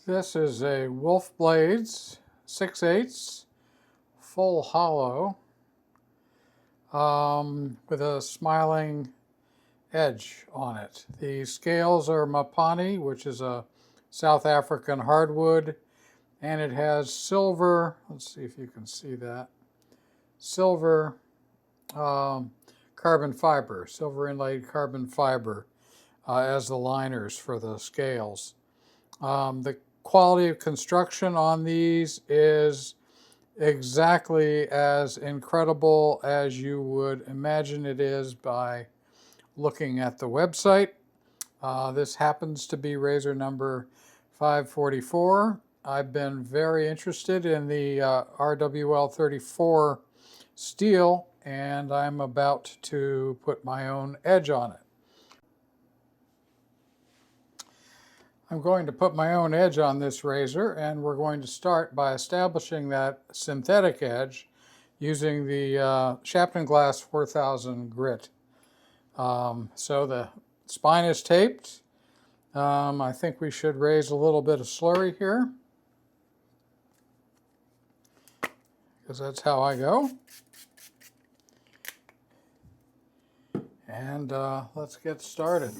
This is a WoolfBlades 6/8 full hollow with a smiling edge on it. The scales are Mapani, which is a South African hardwood, and it has silver, let's see if you can see that, silver carbon fiber, silver inlaid carbon fiber as the liners for the scales. The quality of construction on these is exactly as incredible as you would imagine it is by looking at the website. This happens to be razor number 544. I've been very interested in the RWL 34 steel, and I'm about to put my own edge on it. I'm going to put my own edge on this razor, and we're going to start by establishing that synthetic edge using the Shapton Glass 4000 grit. So the spine is taped. I think we should raise a little bit of slurry here, because that's how I go. And let's get started.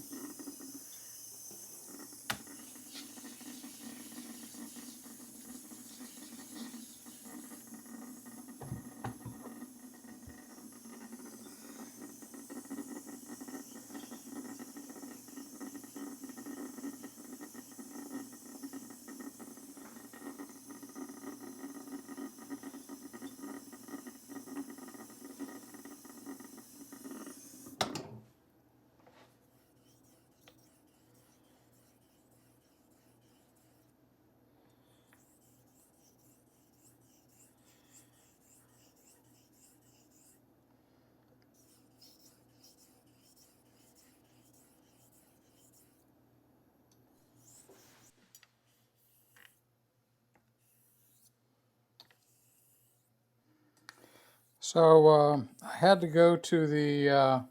So I had to go to the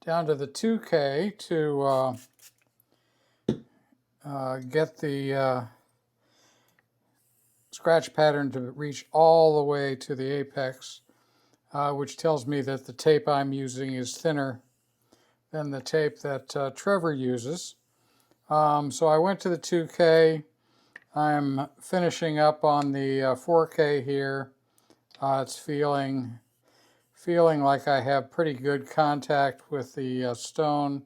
down to the 2K to get the scratch pattern to reach all the way to the apex, which tells me that the tape I'm using is thinner than the tape that Trevor uses. So I went to the 2K. I'm finishing up on the 4K here. It's feeling like I have pretty good contact with the stone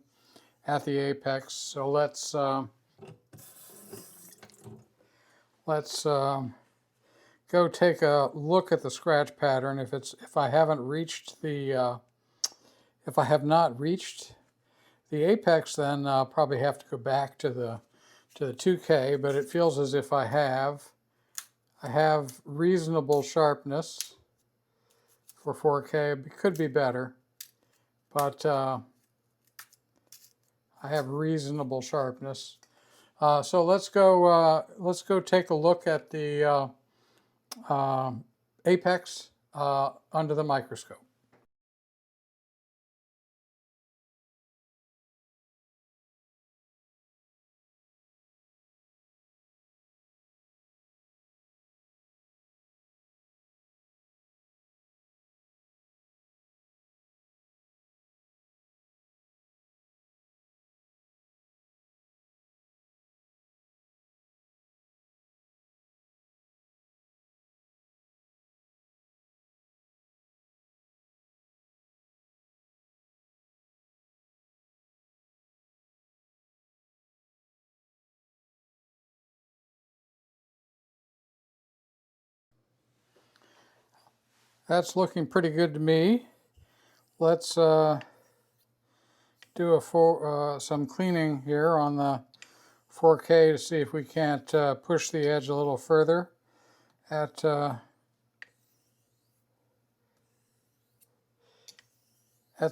at the apex. So let's go take a look at the scratch pattern. If I have not reached the apex, then I'll probably have to go back to the 2K. But it feels as if I have reasonable sharpness for 4K. It could be better, but I have reasonable sharpness. So let's go take a look at the apex under the microscope. That's looking pretty good to me. Let's do some cleaning here on the 4K to see if we can't push the edge a little further at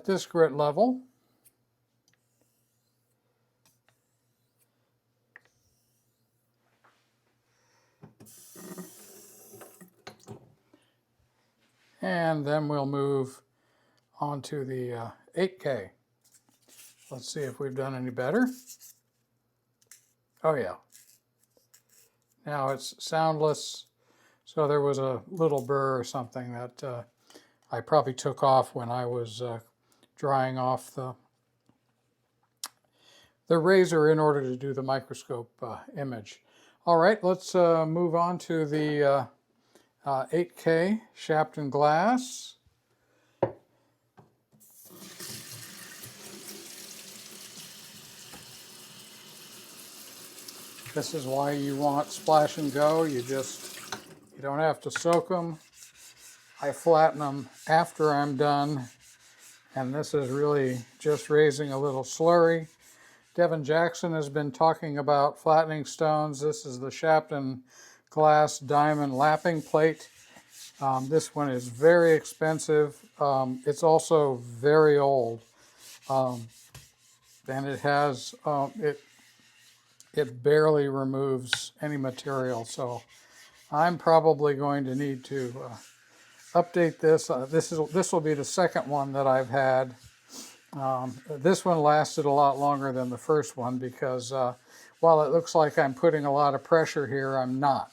this grit level. And then we'll move on to the 8K. Let's see if we've done any better. Oh yeah. Now it's soundless, so there was a little burr or something that I probably took off when I was drying off the razor in order to do the microscope image. All right, let's move on to the 8K Shapton glass. This is why you want splash and go. You don't have to soak them. I flatten them after I'm done, and this is really just raising a little slurry. Devin Jackson has been talking about flattening stones. This is the Shapton glass diamond lapping plate. This one is very expensive. It's also very old, and it has it barely removes any material. So I'm probably going to need to update this. This will be the second one that I've had. This one lasted a lot longer than the first one because while it looks like I'm putting a lot of pressure here, I'm not.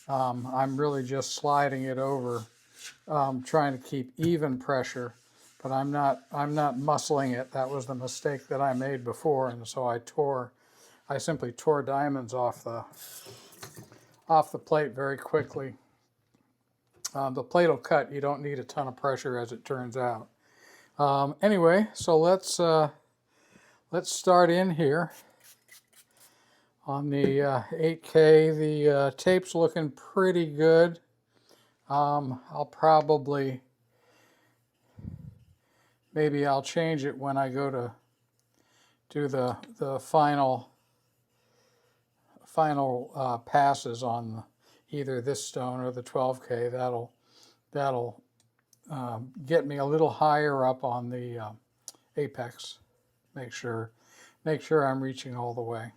I'm really just sliding it over, trying to keep even pressure, but I'm not muscling it. That was the mistake that I made before, and so I simply tore diamonds off the plate very quickly. The plate will cut. You don't need a ton of pressure, as it turns out. Anyway, so let's start in here on the 8K. The tape's looking pretty good. I'll probably, maybe I'll change it when I go to do the final passes on either this stone or the 12K. That'll get me a little higher up on the apex. Make sure I'm reaching all the way,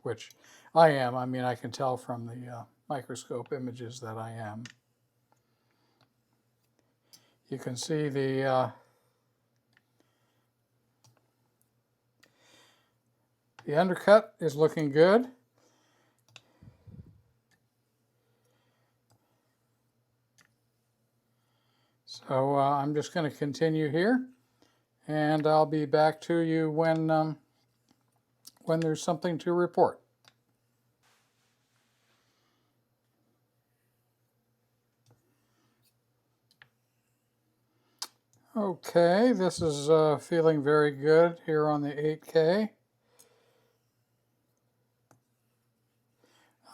which I am. I mean, I can tell from the microscope images that I am. You can see the undercut is looking good. So I'm just going to continue here, and I'll be back to you when there's something to report. Okay, this is feeling very good here on the 8K.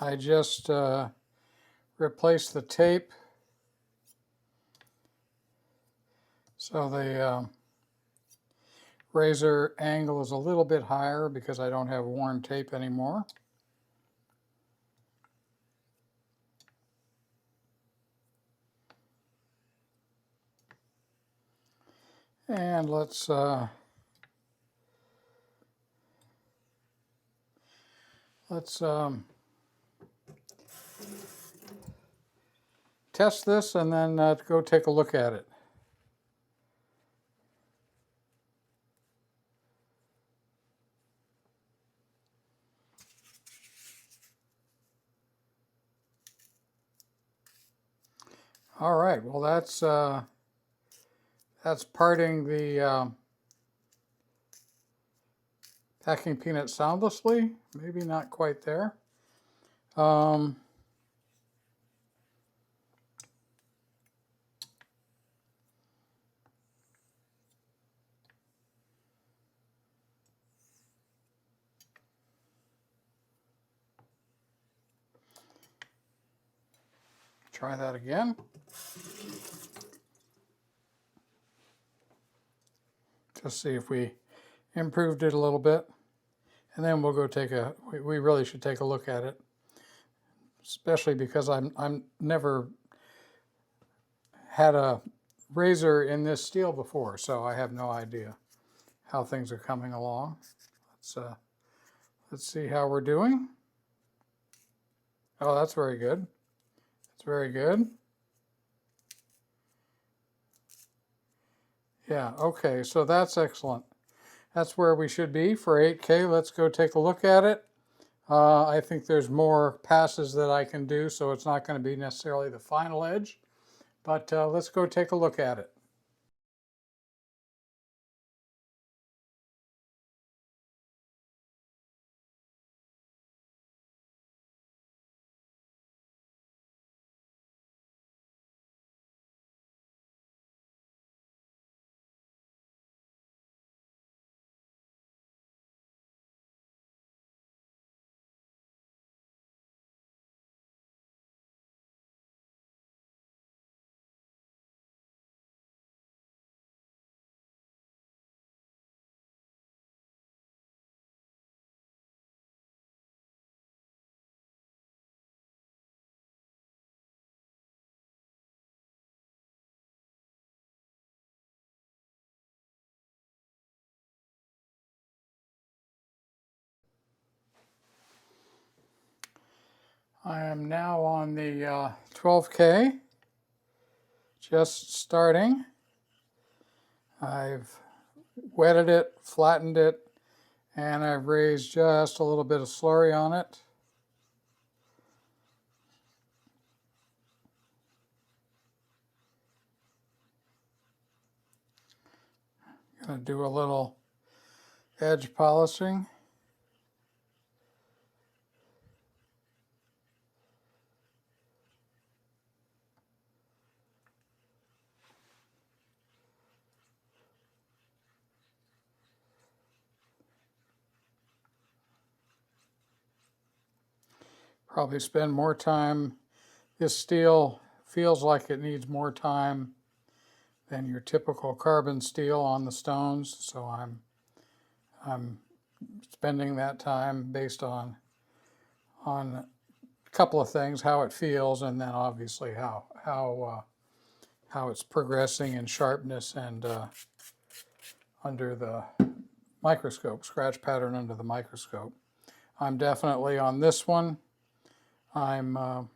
I just replaced the tape, so the razor angle is a little bit higher because I don't have worn tape anymore. And let's test this and then go take a look at it. All right, well that's parting the packing peanut soundlessly. Maybe not quite there. Try that again. Just see if we improved it a little bit. And then we'll go we really should take a look at it. Especially because I'm never had a razor in this steel before, so I have no idea how things are coming along. Let's see how we're doing. Oh, that's very good. That's very good. Yeah, okay, so that's excellent. That's where we should be for 8K. Let's go take a look at it. I think there's more passes that I can do, so it's not going to be necessarily the final edge. But let's go take a look at it. I am now on the 12K, just starting. I've wetted it, flattened it, and I've raised just a little bit of slurry on it. Gonna do a little edge polishing. Probably spend more time. This steel feels like it needs more time than your typical carbon steel on the stones, so I'm spending that time based on a couple of things: how it feels, and then obviously how it's progressing in sharpness and under the microscope, scratch pattern under the microscope. I'm definitely on this one. I'm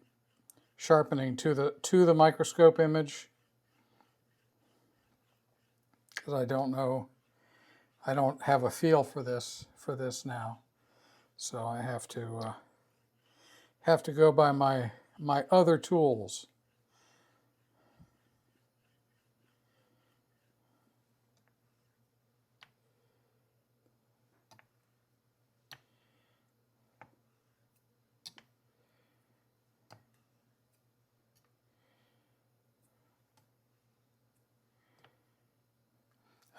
sharpening to the microscope image because I don't know, I don't have a feel for this now, so I have to go by my other tools.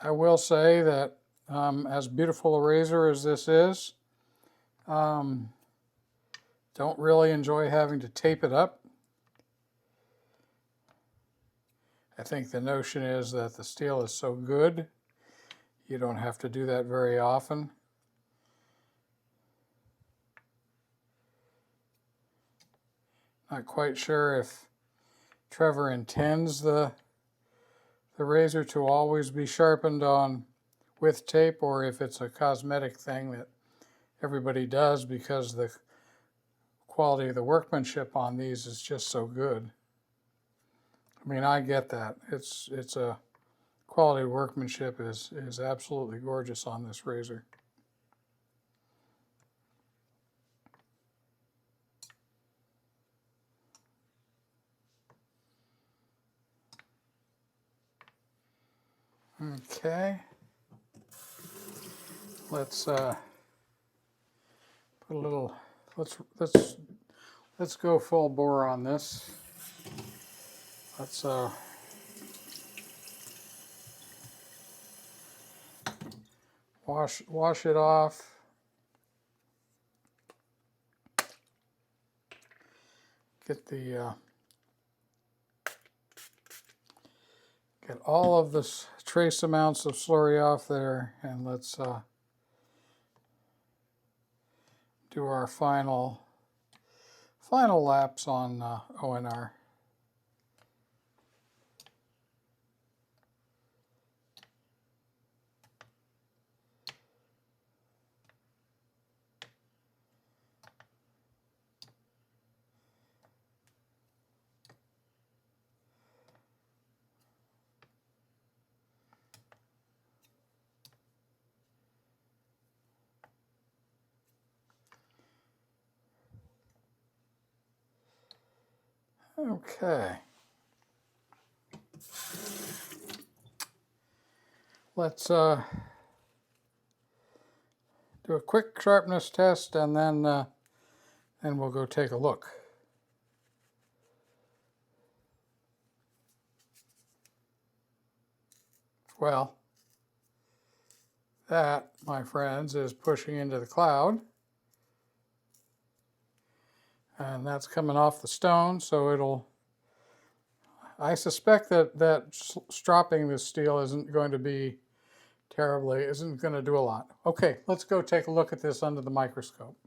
I will say that as beautiful a razor as this is, don't really enjoy having to tape it up. I think the notion is that the steel is so good, you don't have to do that very often. Not quite sure if Trevor intends the razor to always be sharpened on with tape, or if it's a cosmetic thing that everybody does because the quality of the workmanship on these is just so good. I mean, I get that. It's a quality workmanship is absolutely gorgeous on this razor. Okay. Let's put a little. Let's go full bore on this. Let's wash it off. Get the get all of this trace amounts of slurry off there, and let's do our final laps on ONR. Okay. Let's do a quick sharpness test, and then we'll go take a look. Well, that, my friends, is pushing into the cloud. And that's coming off the stone, so it'll... I suspect that stropping this steel isn't going to be isn't going to do a lot. Okay, let's go take a look at this under the microscope.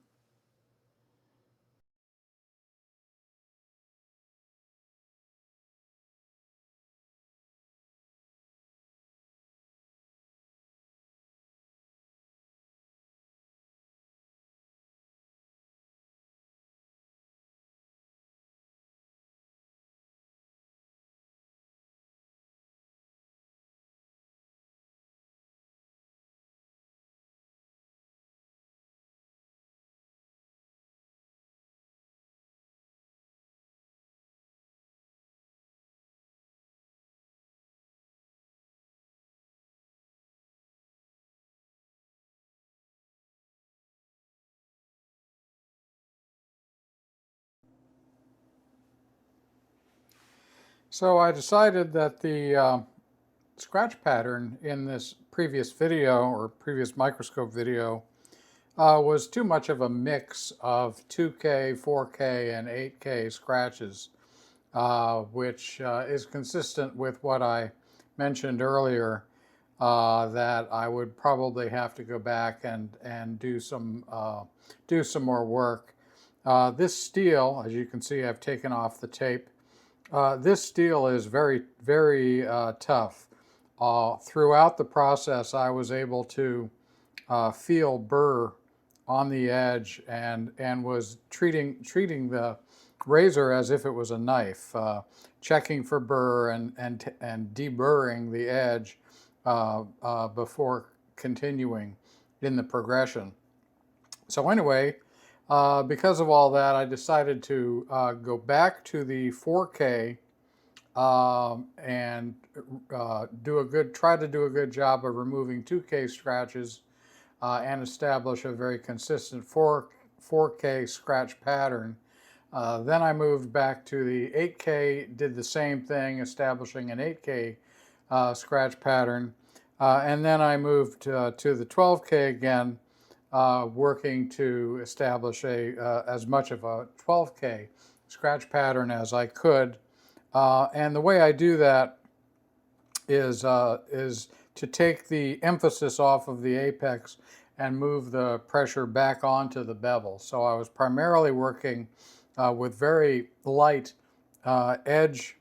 So I decided that the scratch pattern in this previous video, or previous microscope video, was too much of a mix of 2K, 4K, and 8K scratches, which is consistent with what I mentioned earlier, that I would probably have to go back and do some more work. This steel, as you can see, I've taken off the tape. This steel is very, very tough. Throughout the process, I was able to feel burr on the edge, and was treating the razor as if it was a knife, checking for burr and deburring the edge before continuing in the progression. So anyway, because of all that, I decided to go back to the 4K and try to do a good job of removing 2K scratches and establish a very consistent 4K scratch pattern. Then I moved back to the 8K, did the same thing, establishing an 8K scratch pattern. And then I moved to the 12K again, working to establish as much of a 12K scratch pattern as I could. And the way I do that is to take the emphasis off of the apex and move the pressure back onto the bevel. So I was primarily working with very light edge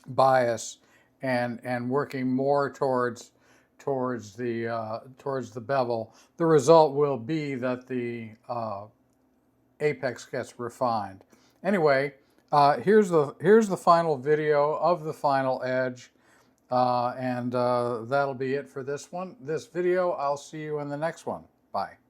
bias and working more towards the bevel. The result will be that the apex gets refined. Anyway, here's the final video of the final edge, and that'll be it for this video. I'll see you in the next one. Bye.